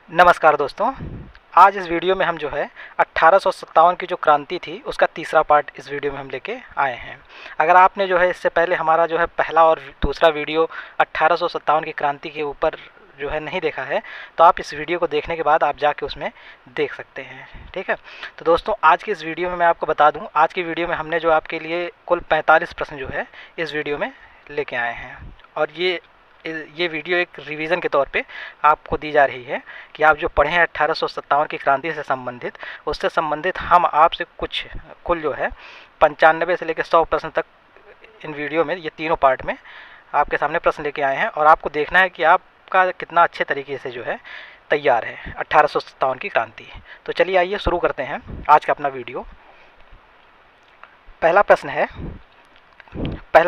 नमस्कार दोस्तों। आज इस वीडियो में हम जो है 1857 की जो क्रांति थी उसका तीसरा पार्ट इस वीडियो में हम लेके आए हैं। अगर आपने जो है इससे पहले हमारा जो है पहला और दूसरा वीडियो 1857 की क्रांति के ऊपर जो है नहीं देखा है तो आप इस वीडियो को देखने के बाद आप जाके उसमें देख सकते हैं। ठीक है, तो दोस्तों आज की इस वीडियो में मैं आपको बता दूं, आज की वीडियो में हमने जो आपके लिए कुल 45 प्रश्न जो है इस वीडियो में लेके आए हैं। और ये वीडियो एक रिवीजन के तौर पे आपको दी जा रही है कि आप जो पढ़े हैं 1857 की क्रांति से संबंधित, उससे संबंधित हम आपसे कुछ कुल जो है 95 से लेकर 100 प्रश्न तक इन वीडियो में, ये तीनों पार्ट में आपके सामने प्रश्न लेके आए हैं। और आपको देखना है कि आपका कितना अच्छे तरीके से जो है तैयार है 1857 की क्रांति। तो चलिए आइए शुरू करते हैं आज का अपना वीडियो। पहला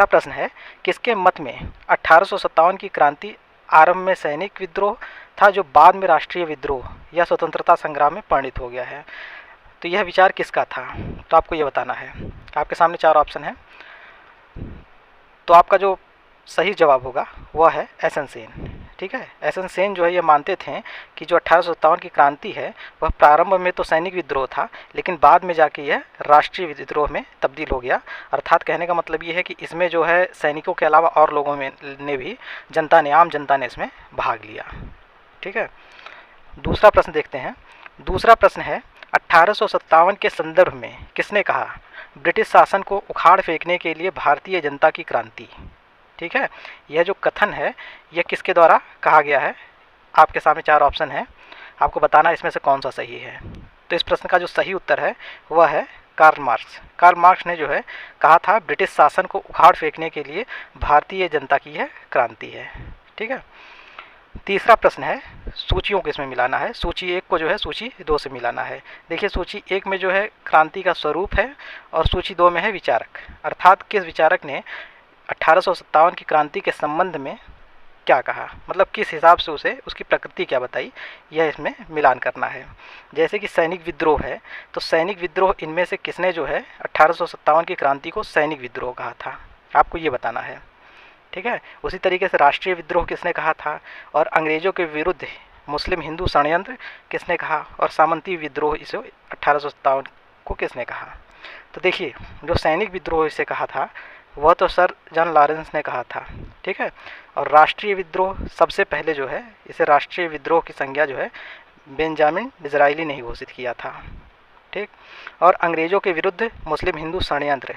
प्रश्न है किसके मत में 1857 की क्रांति आरंभ में सैनिक विद्रोह था जो बाद में राष्ट्रीय विद्रोह या स्वतंत्रता संग्राम में परिणित हो गया है। तो यह विचार किसका था, तो आपको यह बताना है। आपके सामने 4 ऑप्शन हैं, तो आपका जो सही जवाब होगा वह है एसएन सेन। ठीक है, एसएन सेन जो है ये मानते थे कि जो 1857 की क्रांति है वह प्रारंभ में तो सैनिक विद्रोह था लेकिन बाद में जाके यह राष्ट्रीय विद्रोह में तब्दील हो गया। अर्थात कहने का मतलब ये है कि इसमें जो है सैनिकों के अलावा और लोगों में ने भी आम जनता ने इसमें भाग लिया। ठीक है, दूसरा प्रश्न देखते हैं। दूसरा प्रश्न है 1857 के संदर्भ में किसने कहा ब्रिटिश शासन को उखाड़ फेंकने के लिए भारतीय जनता की क्रांति। ठीक है, यह जो कथन है यह किसके द्वारा कहा गया है। आपके सामने 4 ऑप्शन है, आपको बताना इसमें से कौन सा सही है। तो इस प्रश्न का जो सही उत्तर है वह है कार्ल मार्क्स। कार्ल मार्क्स ने जो है कहा था ब्रिटिश शासन को उखाड़ फेंकने के लिए भारतीय जनता की यह क्रांति है। ठीक है, तीसरा प्रश्न है सूचियों को इसमें मिलाना है। सूची 1 को जो है सूची 2 से मिलाना है। देखिए सूची 1 में जो है क्रांति का स्वरूप है और सूची 2 में है विचारक। अर्थात किस विचारक ने 1857 की क्रांति के संबंध में क्या कहा, मतलब किस हिसाब से उसे उसकी प्रकृति क्या बताई, यह इसमें मिलान करना है। जैसे कि सैनिक विद्रोह है तो सैनिक विद्रोह इनमें से किसने जो है 1857 की क्रांति को सैनिक विद्रोह कहा था, आपको ये बताना है। ठीक है, उसी तरीके से राष्ट्रीय विद्रोह किसने कहा था और अंग्रेजों के विरुद्ध मुस्लिम हिंदू षड्यंत्र किसने कहा और सामंती विद्रोह इसे 1857 को किसने कहा। तो देखिए जो सैनिक विद्रोह इसे कहा था वह तो सर जॉन लॉरेंस ने कहा था। ठीक है, और राष्ट्रीय विद्रोह सबसे पहले जो है इसे राष्ट्रीय विद्रोह की संज्ञा जो है बेंजामिन डिज़राइली ने ही घोषित किया था। ठीक, और अंग्रेज़ों के विरुद्ध मुस्लिम हिंदू षड्यंत्र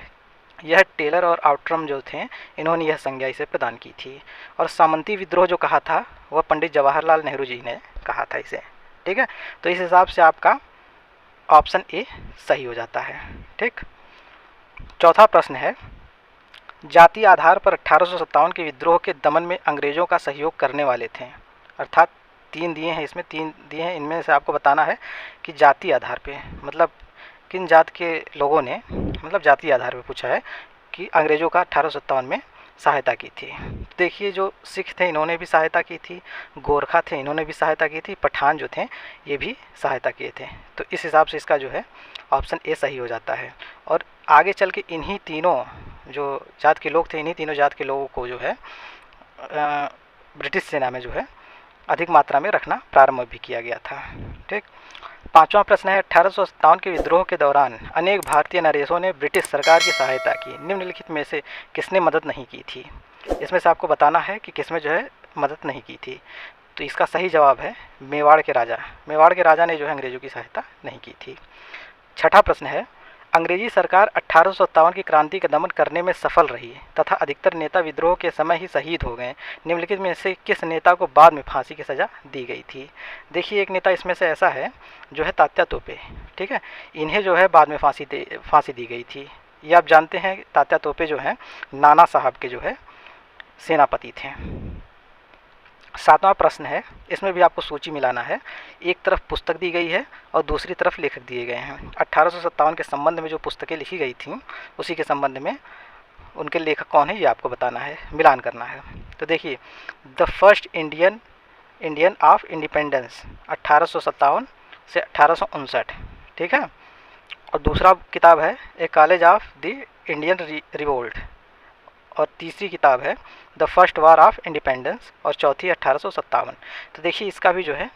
यह टेलर और आउट्रम जो थे इन्होंने यह संज्ञा इसे प्रदान की थी। और सामंती विद्रोह जो कहा था वह पंडित जवाहरलाल नेहरू जी ने कहा था इसे। ठीक है, तो इस हिसाब से आपका ऑप्शन ए सही हो जाता है। ठीक, चौथा प्रश्न है जाति आधार पर 1857 के विद्रोह के दमन में अंग्रेज़ों का सहयोग करने वाले थे। अर्थात 3 दिए हैं, इसमें 3 दिए हैं, इनमें से आपको बताना है कि जाति आधार पे मतलब किन जात के लोगों ने, मतलब जाति आधार पे पूछा है कि अंग्रेज़ों का 1857 में सहायता की थी। देखिए जो सिख थे इन्होंने भी सहायता की थी, गोरखा थे इन्होंने भी सहायता की थी, पठान जो थे ये भी सहायता किए थे। तो इस हिसाब से इसका जो है ऑप्शन ए सही हो जाता है। और आगे चल के इन्हीं तीनों जो जात के लोग थे, इन्हीं तीनों जात के लोगों को जो है ब्रिटिश सेना में जो है अधिक मात्रा में रखना प्रारंभ भी किया गया था। ठीक, पांचवा प्रश्न है 1857 के विद्रोह के दौरान अनेक भारतीय नरेशों ने ब्रिटिश सरकार की सहायता की, निम्नलिखित में से किसने मदद नहीं की थी। इसमें से आपको बताना है कि किसमें जो है मदद नहीं की थी। तो इसका सही जवाब है मेवाड़ के राजा। मेवाड़ के राजा ने जो है अंग्रेज़ों की सहायता नहीं की थी। छठा प्रश्न है अंग्रेजी सरकार 1857 की क्रांति का दमन करने में सफल रही तथा अधिकतर नेता विद्रोह के समय ही शहीद हो गए। निम्नलिखित में से किस नेता को बाद में फांसी की सज़ा दी गई थी। देखिए एक नेता इसमें से ऐसा है जो है तात्या तोपे। ठीक है, इन्हें जो है बाद में फांसी दी गई थी। ये आप जानते हैं तात्या तोपे जो हैं नाना साहब के जो है सेनापति थे। सातवां प्रश्न है, इसमें भी आपको सूची मिलाना है। एक तरफ पुस्तक दी गई है और दूसरी तरफ लेखक दिए गए हैं। 1857 के संबंध में जो पुस्तकें लिखी गई थी उसी के संबंध में उनके लेखक कौन है ये आपको बताना है, मिलान करना है। तो देखिए the first Indian of independence 1857 से 1859। ठीक है, और दूसरा किताब है a college of the Indian revolt और तीसरी किताब है the first war of independence और चौथी 1857। तो देखिए इसका भी जो है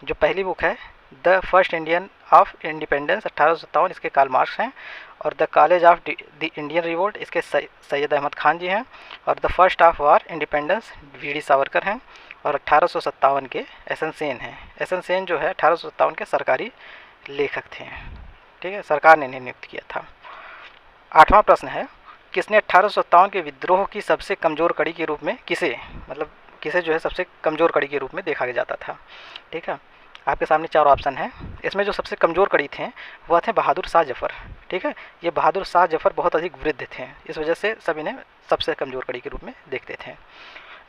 जो पहली बुक है the first Indian of independence 1857, इसके कार्ल मार्क्स हैं। और the college of the Indian revolt, इसके सैयद अहमद खान जी हैं। और the first of war independence VD. Savarkar हैं। और 1857 के एस.एन. सेन हैं। एस.एन. सेन जो है 1857 के सरकारी लेखक थे। ठीक है, सरकार ने इन्हें नियुक्त किया था। 8वां प्रश्न है, किसने 1857 के विद्रोह की सबसे कमज़ोर कड़ी के रूप में किसे जो है सबसे कमज़ोर कड़ी के रूप में देखा जाता था। ठीक है, आपके सामने 4 ऑप्शन हैं। इसमें जो सबसे कमज़ोर कड़ी थे वह थे बहादुर शाह जफ़र। ठीक है, ये बहादुर शाह जफ़र बहुत अधिक वृद्ध थे, इस वजह से सब इन्हें सबसे कमज़ोर कड़ी के रूप में देखते थे।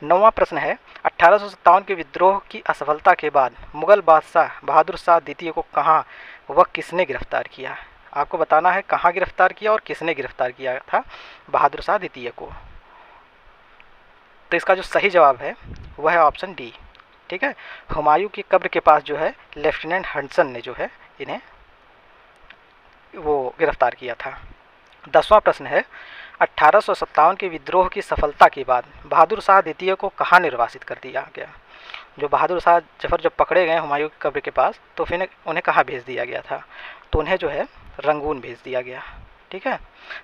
9वां प्रश्न है, 1857 के विद्रोह की असफलता के बाद मुग़ल बादशाह बहादुर शाह द्वितीय को कहाँ व किसने गिरफ्तार किया। आपको बताना है कहाँ गिरफ्तार किया और किसने गिरफ्तार किया था बहादुर शाह द्वितीय को। तो इसका जो सही जवाब है वह है ऑप्शन डी। ठीक है, हुमायूं की कब्र के पास जो है लेफ्टिनेंट हडसन ने जो है इन्हें वो गिरफ्तार किया था। 10वां प्रश्न है, 1857 के विद्रोह की सफलता के बाद बहादुर शाह द्वितीय को कहाँ निर्वासित कर दिया गया। जो बहादुर शाह जफ़र जब पकड़े गए हुमायूं की कब्र के पास तो फिर उन्हें कहाँ भेज दिया गया था, तो उन्हें जो है रंगून भेज दिया गया। ठीक है,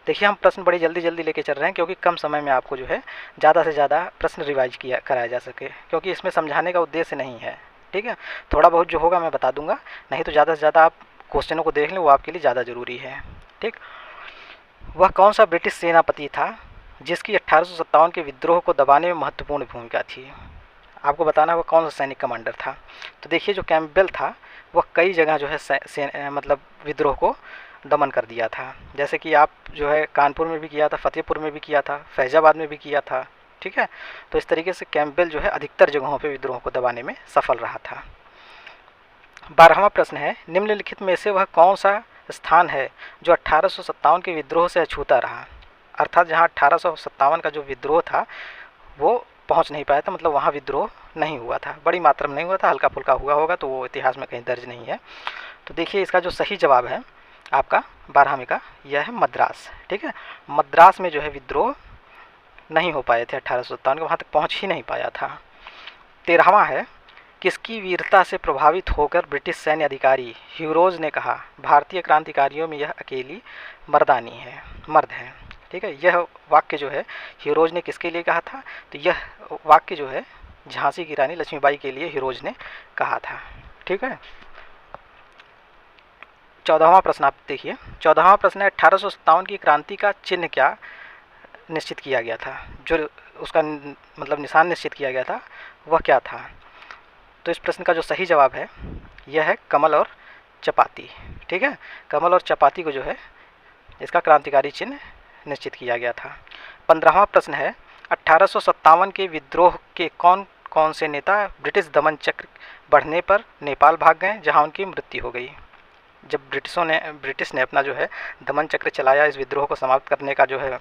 देखिए हम प्रश्न बड़ी जल्दी जल्दी लेके चल रहे हैं क्योंकि कम समय में आपको जो है ज़्यादा से ज़्यादा प्रश्न रिवाइज कराया जा सके, क्योंकि इसमें समझाने का उद्देश्य नहीं है। ठीक है, थोड़ा बहुत जो होगा मैं बता दूंगा, नहीं तो ज़्यादा से ज़्यादा आप क्वेश्चनों को देख लें, वो आपके लिए ज़्यादा ज़रूरी है। ठीक, वह कौन सा ब्रिटिश सेनापति था जिसकी 1857 के विद्रोह को दबाने में महत्वपूर्ण भूमिका थी। आपको बताना है वह कौन सा सैनिक कमांडर था। तो देखिए जो कैंपबेल था वह कई जगह जो है विद्रोह को दमन कर दिया था, जैसे कि आप जो है कानपुर में भी किया था, फतेहपुर में भी किया था, फैजाबाद में भी किया था। ठीक है, तो इस तरीके से कैंपबेल जो है अधिकतर जगहों पे विद्रोह को दबाने में सफल रहा था। 12वां प्रश्न है, निम्नलिखित में से वह कौन सा स्थान है जो 1857 के विद्रोह से अछूता रहा। अर्थात जहाँ 1857 का जो विद्रोह था वो पहुँच नहीं पाया था, मतलब वहाँ विद्रोह नहीं हुआ था, बड़ी मात्रा में नहीं हुआ था, हल्का फुल्का हुआ होगा तो वो इतिहास में कहीं दर्ज नहीं है। तो देखिए इसका जो सही जवाब है आपका 12वें का यह है मद्रास। ठीक है, मद्रास में जो है विद्रोह नहीं हो पाए थे 1857 के, वहाँ तक पहुँच ही नहीं पाया था। 13वां है, किसकी वीरता से प्रभावित होकर ब्रिटिश सैन्य अधिकारी ह्यूरोज ने कहा भारतीय क्रांतिकारियों में यह अकेली मर्द है। ठीक है, यह वाक्य जो है ह्यूरोज ने किसके लिए कहा था, तो यह वाक्य जो है झांसी की रानी लक्ष्मीबाई के लिए ह्यूरोज ने कहा था। ठीक है, 14वां प्रश्न आप देखिए। 14वां प्रश्न है, 1857 की क्रांति का चिन्ह क्या निश्चित किया गया था, जो उसका निशान निश्चित किया गया था वह क्या था। तो इस प्रश्न का जो सही जवाब है यह है कमल और चपाती। ठीक है, कमल और चपाती को जो है इसका क्रांतिकारी चिन्ह निश्चित किया गया था। 15वां प्रश्न है, 1857 के विद्रोह के कौन कौन से नेता ब्रिटिश दमन चक्र बढ़ने पर नेपाल भाग गए जहां उनकी मृत्यु हो गई। जब ब्रिटिश ने अपना जो है दमन चक्र चलाया, इस विद्रोह को समाप्त करने का जो है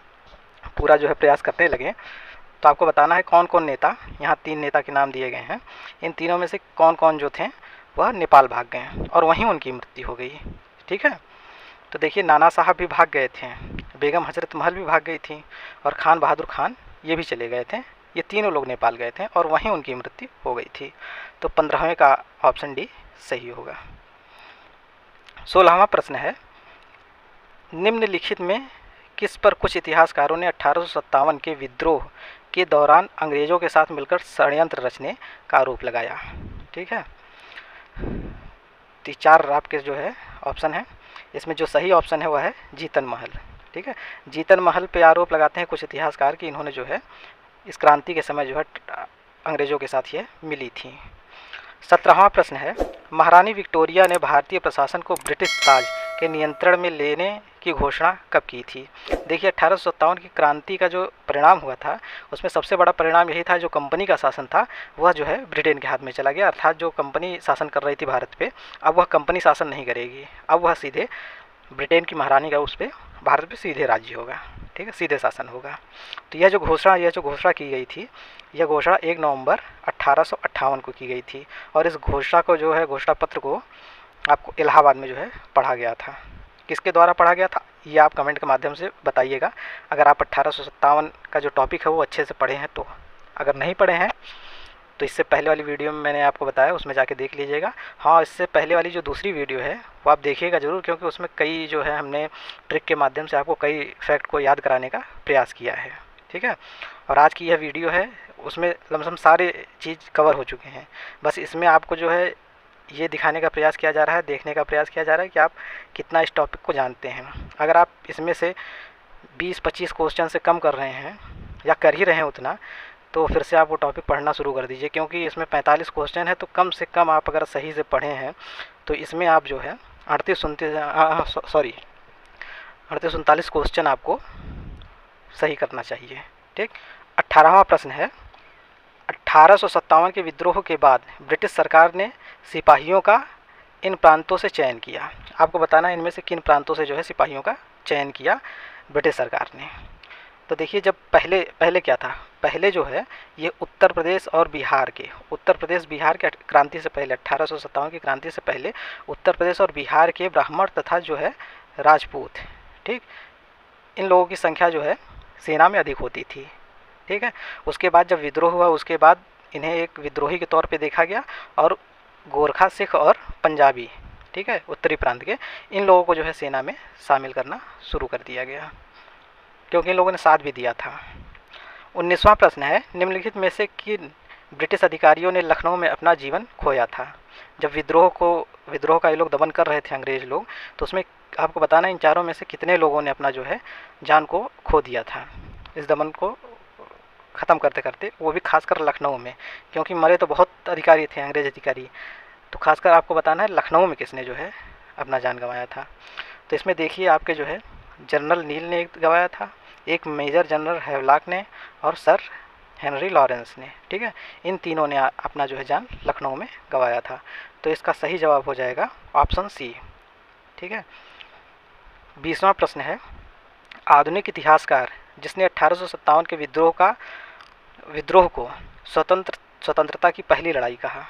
पूरा जो है प्रयास करने लगे, तो आपको बताना है कौन कौन नेता, यहाँ 3 नेता के नाम दिए गए हैं, इन तीनों में से कौन कौन जो थे वह नेपाल भाग गए और वहीं उनकी मृत्यु हो गई। ठीक है, तो देखिए नाना साहब भी भाग गए थे, बेगम हजरत महल भी भाग गई थी और खान बहादुर खान ये भी चले गए थे। ये तीनों लोग नेपाल गए थे और वहीं उनकी मृत्यु हो गई थी। तो 15वें का ऑप्शन डी सही होगा। 16वां प्रश्न है, निम्नलिखित में किस पर कुछ इतिहासकारों ने 1857 के विद्रोह के दौरान अंग्रेज़ों के साथ मिलकर षड्यंत्र रचने का आरोप लगाया। ठीक है, तो 4 आपके जो है ऑप्शन है, इसमें जो सही ऑप्शन है वह है जीतन महल। ठीक है, जीतन महल पे आरोप लगाते हैं कुछ इतिहासकार कि इन्होंने जो है इस क्रांति के समय जो है अंग्रेज़ों के साथ ये मिली थी। 17वां प्रश्न है, महारानी विक्टोरिया ने भारतीय प्रशासन को ब्रिटिश ताज के नियंत्रण में लेने की घोषणा कब की थी। देखिए 1857 की क्रांति का जो परिणाम हुआ था उसमें सबसे बड़ा परिणाम यही था, जो कंपनी का शासन था वह जो है ब्रिटेन के हाथ में चला गया। अर्थात जो कंपनी शासन कर रही थी भारत पे, अब वह कंपनी शासन नहीं करेगी, अब वह सीधे ब्रिटेन की महारानी का उस पर भारत पे सीधे राज्य होगा। ठीक है, सीधे शासन होगा। तो यह जो घोषणा की गई थी, यह घोषणा 1 नवंबर 1858 को की गई थी और इस घोषणा को जो है घोषणा पत्र को आपको इलाहाबाद में जो है पढ़ा गया था। किसके द्वारा पढ़ा गया था ये आप कमेंट के माध्यम से बताइएगा, अगर आप 1857 का जो टॉपिक है वो अच्छे से पढ़े हैं तो। अगर नहीं पढ़े हैं तो इससे पहले वाली वीडियो में मैंने आपको बताया, उसमें जाके देख लीजिएगा। हाँ, इससे पहले वाली जो दूसरी वीडियो है वो आप देखिएगा ज़रूर, क्योंकि उसमें कई जो है हमने ट्रिक के माध्यम से आपको कई फैक्ट को याद कराने का प्रयास किया है। ठीक है, और आज की यह वीडियो है उसमें लमसम सारे चीज़ कवर हो चुके हैं। बस इसमें आपको जो है ये दिखाने का प्रयास किया जा रहा है, देखने का प्रयास किया जा रहा है कि आप कितना इस टॉपिक को जानते हैं। अगर आप इसमें से 20-25 क्वेश्चन से कम कर रहे हैं या कर ही रहे हैं उतना, तो फिर से आप वो टॉपिक पढ़ना शुरू कर दीजिए, क्योंकि इसमें 45 क्वेश्चन है। तो कम से कम आप अगर सही से पढ़े हैं तो इसमें आप जो है 38-39 क्वेश्चन आपको सही करना चाहिए। ठीक, 18वां प्रश्न है, 1857 के विद्रोह के बाद ब्रिटिश सरकार ने सिपाहियों का इन प्रांतों से चयन किया। आपको बताना है इनमें से किन प्रांतों से जो है सिपाहियों का चयन किया ब्रिटिश सरकार ने। तो देखिए, जब पहले क्या था, पहले जो है ये उत्तर प्रदेश और बिहार के, उत्तर प्रदेश बिहार के क्रांति से पहले, 1857 की क्रांति से पहले उत्तर प्रदेश और बिहार के ब्राह्मण तथा जो है राजपूत, ठीक, इन लोगों की संख्या जो है सेना में अधिक होती थी। ठीक है, उसके बाद जब विद्रोह हुआ उसके बाद इन्हें एक विद्रोही के तौर पे देखा गया, और गोरखा, सिख और पंजाबी, ठीक है, उत्तरी प्रांत के, इन लोगों को जो है सेना में शामिल करना शुरू कर दिया गया, क्योंकि इन लोगों ने साथ भी दिया था। 19वां प्रश्न है, निम्नलिखित में से किन ब्रिटिश अधिकारियों ने लखनऊ में अपना जीवन खोया था। जब विद्रोह का ये लोग दमन कर रहे थे अंग्रेज लोग, तो उसमें आपको बताना इन चारों में से कितने लोगों ने अपना जो है जान को खो दिया था इस दमन को ख़त्म करते करते, वो भी खासकर लखनऊ में, क्योंकि मरे तो बहुत अधिकारी थे अंग्रेज अधिकारी, तो खासकर आपको बताना है लखनऊ में किसने जो है अपना जान गंवाया था। तो इसमें देखिए आपके जो है जनरल नील ने एक गंवाया था, एक मेजर जनरल हैवलॉक ने, और सर हेनरी लॉरेंस ने। ठीक है, इन तीनों ने अपना जो है जान लखनऊ में गंवाया था। तो इसका सही जवाब हो जाएगा ऑप्शन सी। ठीक है, 20वां प्रश्न है, आधुनिक इतिहासकार जिसने 1857 के विद्रोह को स्वतंत्रता की पहली लड़ाई कहा।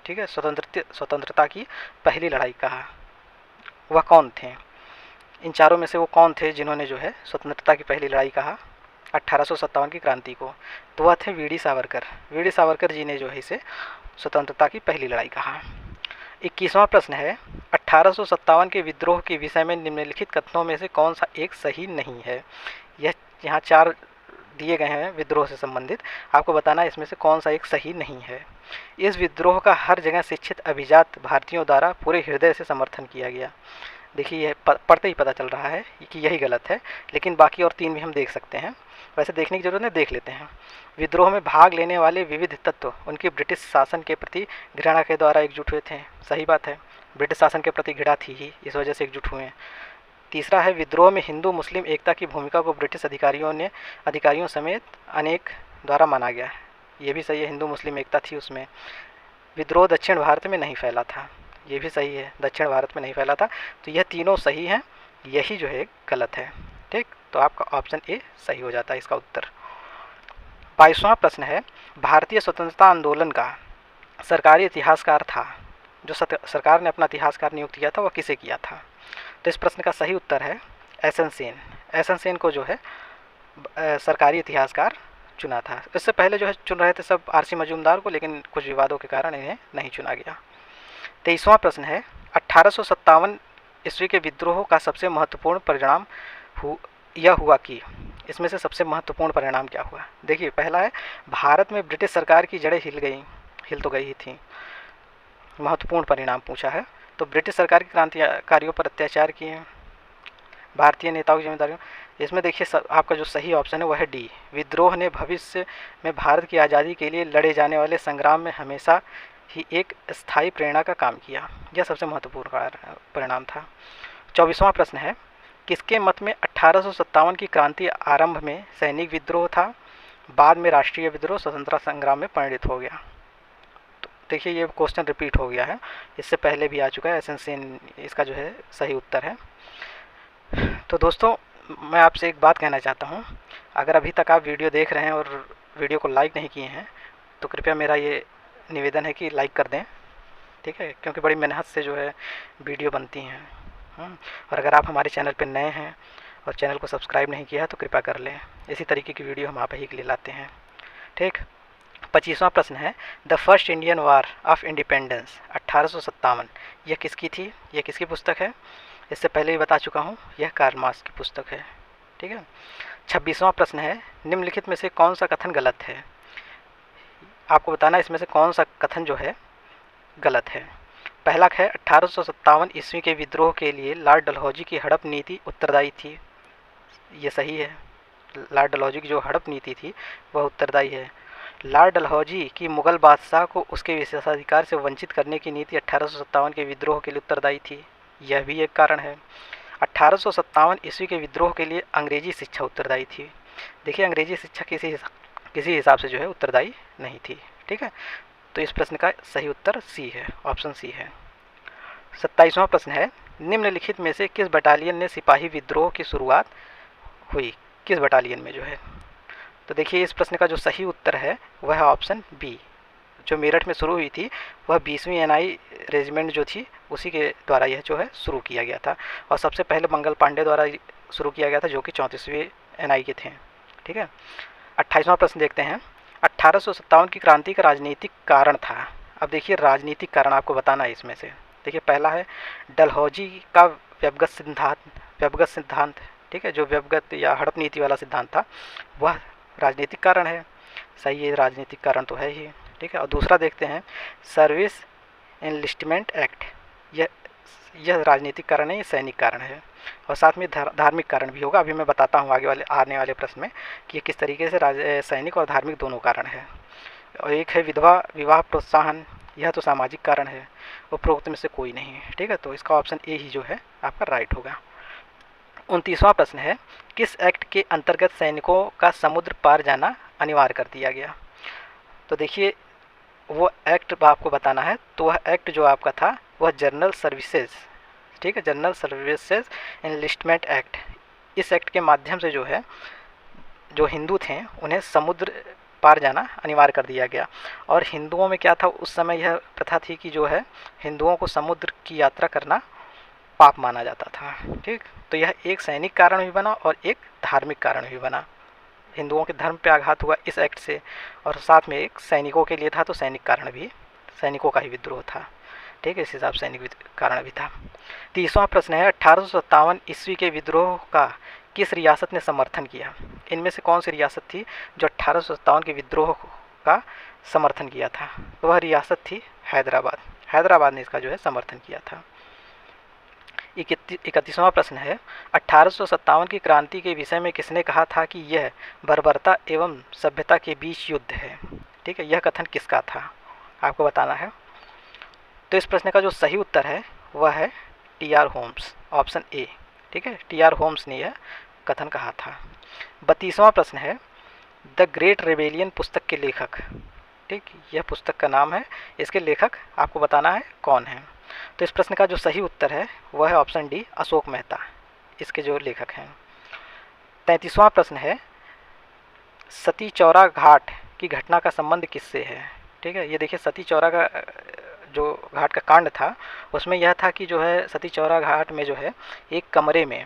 ठीक है, स्वतंत्रता की पहली लड़ाई कहा, वह कौन थे? इन चारों में से वो कौन थे जिन्होंने जो है स्वतंत्रता की पहली लड़ाई कहा 1857 की क्रांति को? तो वह थे वीडी सावरकर। वीडी सावरकर जी ने जो है इसे स्वतंत्रता की पहली लड़ाई कहा। 21वां प्रश्न है, 1857 के विद्रोह के विषय में निम्नलिखित कथनों में से कौन सा एक सही नहीं है? यह यहाँ 4 दिए गए हैं विद्रोह से संबंधित, आपको बताना है इसमें से कौन सा एक सही नहीं है। इस विद्रोह का हर जगह शिक्षित अभिजात भारतीयों द्वारा पूरे हृदय से समर्थन किया गया। देखिए, यह पढ़ते ही पता चल रहा है कि यही गलत है, लेकिन बाकी और 3 भी हम देख सकते हैं। वैसे देखने की जरूरत नहीं, देख लेते हैं। विद्रोह में भाग लेने वाले विविध तत्व उनके ब्रिटिश शासन के प्रति घृणा के द्वारा एकजुट हुए थे। सही बात है, ब्रिटिश शासन के प्रति घृणा थी ही, इस वजह से एकजुट हुए हैं। तीसरा है, विद्रोह में हिंदू मुस्लिम एकता की भूमिका को ब्रिटिश अधिकारियों समेत अनेक द्वारा माना गया। ये भी सही है, हिंदू मुस्लिम एकता थी उसमें। विद्रोह दक्षिण भारत में नहीं फैला था, ये भी सही है, दक्षिण भारत में नहीं फैला था। तो यह तीनों सही हैं, यही जो है गलत है। ठीक, तो आपका ऑप्शन ए सही हो जाता है इसका उत्तर। 22वां प्रश्न है, भारतीय स्वतंत्रता आंदोलन का सरकारी इतिहासकार था, जो सरकार ने अपना इतिहासकार नियुक्त किया था, वह किसे किया था? तो इस प्रश्न का सही उत्तर है एसएन सेन। एसएन सेन को जो है सरकारी इतिहासकार चुना था। इससे पहले जो है चुन रहे थे सब आरसी मजूमदार को, लेकिन कुछ विवादों के कारण इन्हें नहीं चुना गया। 23वां प्रश्न है, 1857 ईस्वी के विद्रोह का सबसे महत्वपूर्ण परिणाम यह हुआ कि इसमें से सबसे महत्वपूर्ण परिणाम क्या हुआ? देखिए, पहला है, भारत में ब्रिटिश सरकार की जड़ें हिल तो गई ही थी। महत्वपूर्ण परिणाम पूछा है, तो ब्रिटिश सरकार की क्रांतिकारियों पर अत्याचार किए, भारतीय नेताओं की जिम्मेदारियों। इसमें देखिए आपका जो सही ऑप्शन है वह है डी। विद्रोह ने भविष्य में भारत की आज़ादी के लिए लड़े जाने वाले संग्राम में हमेशा ही एक स्थायी प्रेरणा का काम किया। यह सबसे महत्वपूर्ण परिणाम था। 24वां प्रश्न है, किसके मत में 1857 की क्रांति आरंभ में सैनिक विद्रोह था, बाद में राष्ट्रीय विद्रोह स्वतंत्रता संग्राम में परिणित हो गया? तो देखिए, ये क्वेश्चन रिपीट हो गया है, इससे पहले भी आ चुका है। एसएन सेन इसका जो है सही उत्तर है। तो दोस्तों, मैं आपसे एक बात कहना चाहता हूँ, अगर अभी तक आप वीडियो देख रहे हैं और वीडियो को लाइक नहीं किए हैं, तो कृपया मेरा ये निवेदन है कि लाइक कर दें। ठीक है, क्योंकि बड़ी मेहनत से जो है वीडियो बनती हैं। और अगर आप हमारे चैनल पर नए हैं और चैनल को सब्सक्राइब नहीं किया है तो कृपया कर लें। इसी तरीके की वीडियो हम आप ही के लिए लाते हैं। ठीक, 25वां प्रश्न है, the first Indian war of independence 1857, यह किसकी थी, यह किसकी पुस्तक है? इससे पहले ही बता चुका हूँ, यह कार्ल मार्क्स की पुस्तक है। ठीक है। 26वां प्रश्न है, निम्नलिखित में से कौन सा कथन गलत है? आपको बताना इसमें से कौन सा कथन जो है गलत है। पहला है 1857 ईस्वी के विद्रोह के लिए लॉर्ड डलहौजी की हड़प नीति उत्तरदायी थी, ये सही है। लॉर्ड डलहौजी की जो हड़प नीति थी वह उत्तरदायी है। लॉर्ड डलहौजी की मुगल बादशाह को उसके विशेषाधिकार से वंचित करने की नीति 1857 के विद्रोह के लिए उत्तरदायी थी, यह भी एक कारण है। 1857 ईस्वी के विद्रोह के लिए अंग्रेजी शिक्षा उत्तरदायी थी। देखिए अंग्रेजी शिक्षा किसी हिसाब से जो है उत्तरदायी नहीं थी। ठीक है, तो इस प्रश्न का सही उत्तर सी है, ऑप्शन सी है। 27वां प्रश्न है, निम्नलिखित में से किस बटालियन ने सिपाही विद्रोह की शुरुआत हुई, किस बटालियन में जो है? तो देखिए इस प्रश्न का जो सही उत्तर है वह है ऑप्शन बी। जो मेरठ में शुरू हुई थी वह 20वीं एनआई रेजिमेंट जो थी उसी के द्वारा यह जो है शुरू किया गया था, और सबसे पहले मंगल पांडे द्वारा शुरू किया गया था जो कि 34वीं एनआई के थे। ठीक है। 28वां प्रश्न देखते हैं, 1857 की क्रांति का राजनीतिक कारण था। अब देखिए राजनीतिक कारण आपको बताना है इसमें से। देखिए पहला है डलहौजी का व्यवगत सिद्धांत। ठीक है, जो व्यवगत या हड़प नीति वाला सिद्धांत था वह राजनीतिक कारण है, सही है, राजनीतिक कारण तो है ही। ठीक है। और दूसरा देखते हैं सर्विस एनलिस्टमेंट एक्ट, यह राजनीतिक कारण है, ये सैनिक कारण है, और साथ में धार्मिक कारण भी होगा। अभी मैं बताता हूँ आने वाले प्रश्न में कि किस तरीके से सैनिक और धार्मिक दोनों कारण है। और एक है विधवा विवाह प्रोत्साहन, यह तो सामाजिक कारण है, उपरोक्त में से कोई नहीं है। ठीक है, तो इसका ऑप्शन ए ही जो है आपका राइट होगा। 29वां प्रश्न है, किस एक्ट के अंतर्गत सैनिकों का समुद्र पार जाना अनिवार्य कर दिया गया? तो देखिए वो एक्ट आपको बताना है, तो वह एक्ट जो आपका था वह जनरल सर्विसेज, ठीक है, जनरल सर्विसेज एनलिस्टमेंट एक्ट। इस एक्ट के माध्यम से जो है जो हिंदू थे उन्हें समुद्र पार जाना अनिवार्य कर दिया गया। और हिंदुओं में क्या था उस समय, यह प्रथा थी कि जो है हिंदुओं को समुद्र की यात्रा करना पाप माना जाता था। ठीक, तो यह एक सैनिक कारण भी बना और एक धार्मिक कारण भी बना। हिंदुओं के धर्म पे आघात हुआ इस एक्ट से, और साथ में एक सैनिकों के लिए था, तो सैनिक कारण भी, सैनिकों का ही विद्रोह था। ठीक है, इस हिसाब से सैनिक कारण भी था। 30वां प्रश्न है, 1857 ईस्वी के विद्रोह का किस रियासत ने समर्थन किया? इनमें से कौन सी रियासत थी जो 1857 के विद्रोह का समर्थन किया था? तो वह रियासत थी हैदराबाद। हैदराबाद ने इसका जो है समर्थन किया था। 31वां प्रश्न है, 1857 की क्रांति के विषय में किसने कहा था कि यह बर्बरता एवं सभ्यता के बीच युद्ध है? ठीक है, यह कथन किसका था आपको बताना है। तो इस प्रश्न का जो सही उत्तर है वह है टी.आर. Holmes, option A. ठीक है, टी.आर. होम्स ने यह कथन कहा था। 32वां प्रश्न है, द ग्रेट रेबेलियन पुस्तक के लेखक, ठीक, यह पुस्तक का नाम है, इसके लेखक आपको बताना है कौन है। तो इस प्रश्न का जो सही उत्तर है वह है ऑप्शन डी, अशोक मेहता, इसके जो लेखक हैं। 33वां प्रश्न है, सती चौरा घाट की घटना का संबंध किससे है? ठीक है, ये देखिए सती चौरा का जो घाट का कांड था उसमें यह था कि जो है सती चौरा घाट में जो है एक कमरे में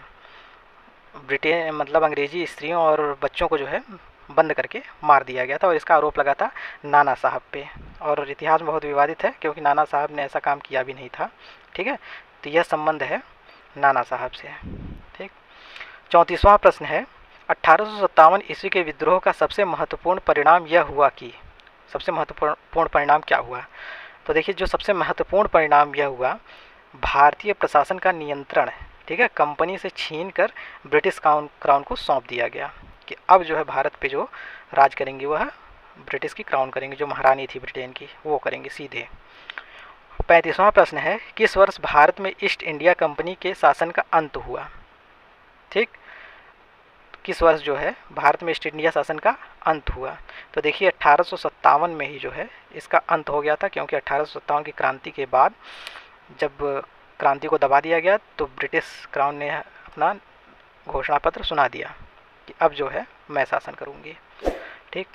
ब्रिटेन मतलब अंग्रेजी स्त्रियों और बच्चों को जो है बंद करके मार दिया गया था, और इसका आरोप लगा था नाना साहब पे, और इतिहास में बहुत विवादित है क्योंकि नाना साहब ने ऐसा काम किया भी नहीं था। ठीक है, तो यह संबंध है नाना साहब से। ठीक। 34वां प्रश्न है, 1857 ईस्वी के विद्रोह का सबसे महत्वपूर्ण परिणाम यह हुआ कि, सबसे महत्वपूर्ण परिणाम क्या हुआ? तो देखिए जो सबसे महत्वपूर्ण परिणाम यह हुआ, भारतीय प्रशासन का नियंत्रण, ठीक है, कंपनी से छीन कर ब्रिटिश क्राउन को सौंप दिया गया कि अब जो है भारत पे जो राज करेंगी वह ब्रिटिश की क्राउन करेंगे, जो महारानी थी ब्रिटेन की वो करेंगे सीधे। 35वां प्रश्न है, किस वर्ष भारत में ईस्ट इंडिया कंपनी के शासन का अंत हुआ? ठीक, किस वर्ष जो है भारत में ईस्ट इंडिया शासन का अंत हुआ? तो देखिए 1857 में ही जो है इसका अंत हो गया था, क्योंकि 1857 की क्रांति के बाद जब क्रांति को दबा दिया गया तो ब्रिटिश क्राउन ने अपना घोषणा पत्र सुना दिया कि अब जो है मैं शासन करूँगी। ठीक।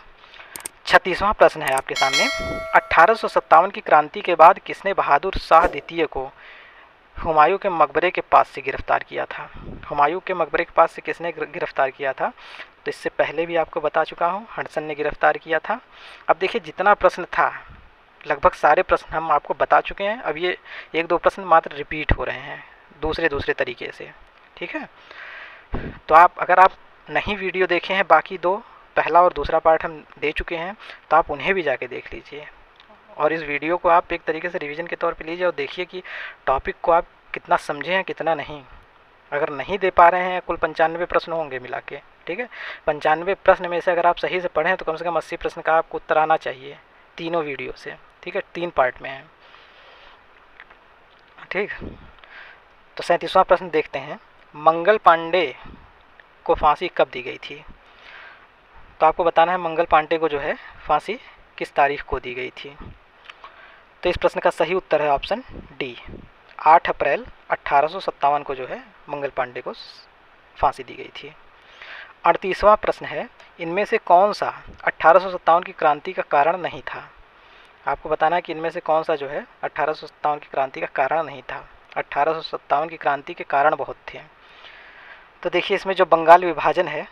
36वां प्रश्न है आपके सामने, 1857 की क्रांति के बाद किसने बहादुर शाह द्वितीय को हुमायूं के मकबरे के पास से गिरफ्तार किया था? हुमायूं के मकबरे के पास से किसने गिरफ्तार किया था? तो इससे पहले भी आपको बता चुका हूँ, हडसन ने गिरफ्तार किया था। अब देखिए जितना प्रश्न था लगभग सारे प्रश्न हम आपको बता चुके हैं। अब ये 1-2 प्रश्न मात्र रिपीट हो रहे हैं दूसरे तरीके से, ठीक है। तो अगर आप नहीं वीडियो देखे हैं बाकी 2, पहला और दूसरा पार्ट हम दे चुके हैं, तो आप उन्हें भी जाके देख लीजिए और इस वीडियो को आप एक तरीके से रिवीजन के तौर पे लीजिए और देखिए कि टॉपिक को आप कितना समझे हैं कितना नहीं। अगर नहीं दे पा रहे हैं, कुल 95 प्रश्न होंगे मिला के, ठीक है। 95 प्रश्न में से अगर आप सही से पढ़ें तो कम से कम 80 प्रश्न का आपको उत्तर आना चाहिए तीनों वीडियो से, ठीक है। 3 पार्ट में है, ठीक। तो 37वां प्रश्न देखते हैं, मंगल पांडे को फांसी कब दी गई थी? तो आपको बताना है मंगल पांडे को जो है फांसी किस तारीख को दी गई थी। तो इस प्रश्न का सही उत्तर है ऑप्शन डी, 8 अप्रैल 1857 को जो है मंगल पांडे को फांसी दी गई थी। 38वां प्रश्न है, इनमें से कौन सा 1857 की क्रांति का कारण नहीं था? आपको बताना है कि इनमें से कौन सा जो है 1857 की क्रांति का कारण नहीं था। 1857 की क्रांति के कारण बहुत थे। तो देखिए इसमें जो बंगाल विभाजन है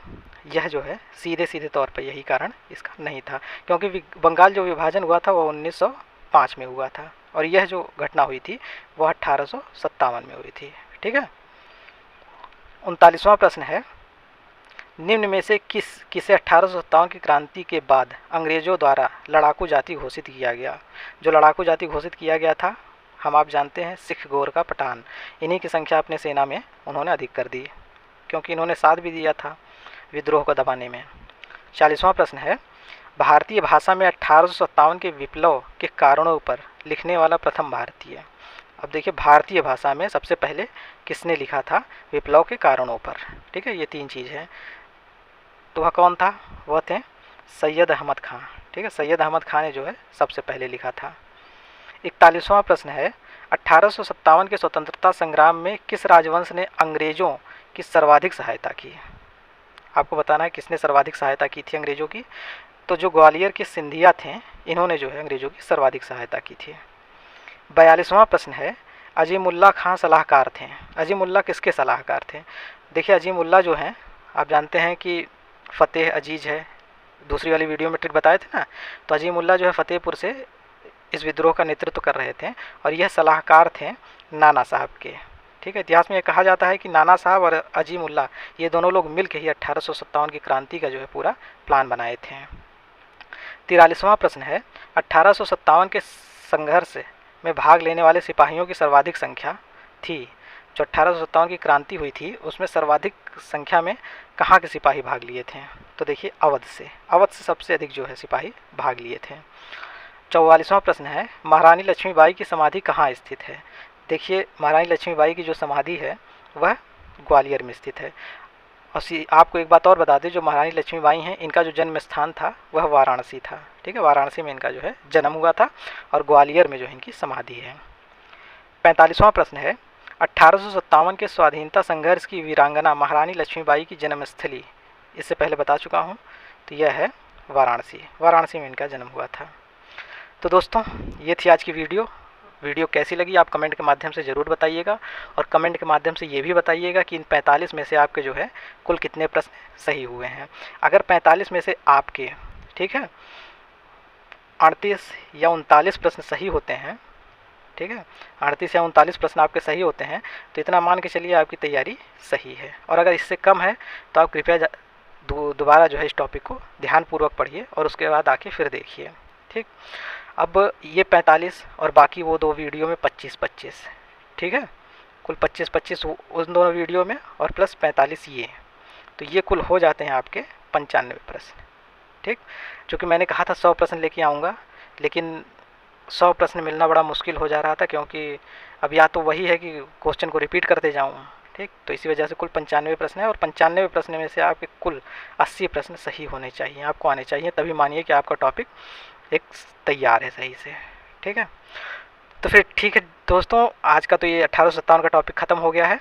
यह जो है सीधे तौर पर यही कारण इसका नहीं था, क्योंकि बंगाल जो विभाजन हुआ था वो 1905 में हुआ था और यह जो घटना हुई थी वह 1857 में हुई थी, ठीक है। 39वां प्रश्न है, निम्न में से किसे 1857 की क्रांति के बाद अंग्रेजों द्वारा लड़ाकू जाति घोषित किया गया? जो लड़ाकू जाति घोषित किया गया था आप जानते हैं, सिख, गोरखा, पठान, इन्हीं की संख्या अपने सेना में उन्होंने अधिक कर दी क्योंकि इन्होंने साथ भी दिया था विद्रोह को दबाने में। 40वां प्रश्न है, भारतीय भाषा में 1857 के विप्लव के कारणों पर लिखने वाला प्रथम भारतीय। अब देखिए भारतीय भाषा में सबसे पहले किसने लिखा था विप्लव के कारणों पर, ठीक है। ये 3 चीज़ है, तो वह कौन था? वह थे सैयद अहमद खां, ठीक है। सैयद अहमद खां ने जो है सबसे पहले लिखा था। 41वां प्रश्न है, 1857 के स्वतंत्रता संग्राम में किस राजवंश ने अंग्रेजों की सर्वाधिक सहायता की? आपको बताना है किसने सर्वाधिक सहायता की थी अंग्रेजों की। तो जो ग्वालियर के सिंधिया थे इन्होंने जो है अंग्रेजों की सर्वाधिक सहायता की थी। 42वां प्रश्न है, अजीमुल्ला खां सलाहकार थे। अजीमुल्ला किसके सलाहकार थे? देखिए अजीमुल्ला जो हैं आप जानते हैं कि फ़तेह अजीज़ है, दूसरी वाली वीडियो में ट्रिक बताए थे ना। तो अजीमुल्ला जो है फ़तेहपुर से इस विद्रोह का नेतृत्व कर रहे थे और यह सलाहकार थे नाना साहब के, ठीक है। इतिहास में यह कहा जाता है कि नाना साहब और अजीमुल्ला ये दोनों लोग मिलकर ही 1857 की क्रांति का जो है पूरा प्लान बनाए थे। 43वां प्रश्न है, 1857 के संघर्ष में भाग लेने वाले सिपाहियों की सर्वाधिक संख्या थी। जो 1857 की क्रांति हुई थी उसमें सर्वाधिक संख्या में कहाँ के सिपाही भाग लिए थे? तो देखिए अवध से सबसे अधिक जो है सिपाही भाग लिए थे। 44वां प्रश्न है, महारानी लक्ष्मीबाई की समाधि कहाँ स्थित है? देखिए महारानी लक्ष्मीबाई की जो समाधि है वह ग्वालियर में स्थित है। और आपको एक बात और बता दें, जो महारानी लक्ष्मीबाई हैं इनका जो जन्म स्थान था वह वाराणसी था, ठीक है। वाराणसी में इनका जो है जन्म हुआ था और ग्वालियर में जो इनकी समाधि है। 45वां प्रश्न है, 1857 के स्वाधीनता संघर्ष की वीरांगना महारानी लक्ष्मीबाई की जन्मस्थली, इससे पहले बता चुका हूँ, तो यह है वाराणसी में इनका जन्म हुआ था। तो दोस्तों ये थी आज की वीडियो कैसी लगी आप कमेंट के माध्यम से ज़रूर बताइएगा और कमेंट के माध्यम से ये भी बताइएगा कि इन 45 में से आपके जो है कुल कितने प्रश्न सही हुए हैं। अगर 45 में से आपके, ठीक है, 38 या 39 प्रश्न सही होते हैं, ठीक है, 38 या 39 प्रश्न आपके सही होते हैं तो इतना मान के चलिए आपकी तैयारी सही है। और अगर इससे कम है तो आप कृपया दोबारा जो है इस टॉपिक को ध्यानपूर्वक पढ़िए और उसके बाद आके फिर देखिए, ठीक। अब ये 45 और बाकी वो 2 वीडियो में 25-25, ठीक है, कुल 25-25 उन दोनों वीडियो में और प्लस 45 ये, तो ये कुल हो जाते हैं आपके 95 प्रश्न, ठीक। चूँकि मैंने कहा था 100 प्रश्न लेके आऊँगा, लेकिन 100 प्रश्न मिलना बड़ा मुश्किल हो जा रहा था क्योंकि अब या तो वही है कि क्वेश्चन को रिपीट करते जाऊँ, ठीक। तो इसी वजह से कुल 95 प्रश्न है और 95 प्रश्न में से आपके कुल 80 प्रश्न सही होने चाहिए, आपको आने चाहिए, तभी मानिए कि आपका टॉपिक एक तैयार है सही से, ठीक है। तो फिर ठीक है दोस्तों, आज का तो ये 1857 का टॉपिक ख़त्म हो गया है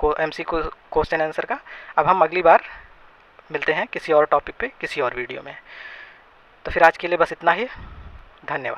MCQ क्वेश्चन आंसर का। अब हम अगली बार मिलते हैं किसी और टॉपिक पे किसी और वीडियो में। तो फिर आज के लिए बस इतना ही, धन्यवाद।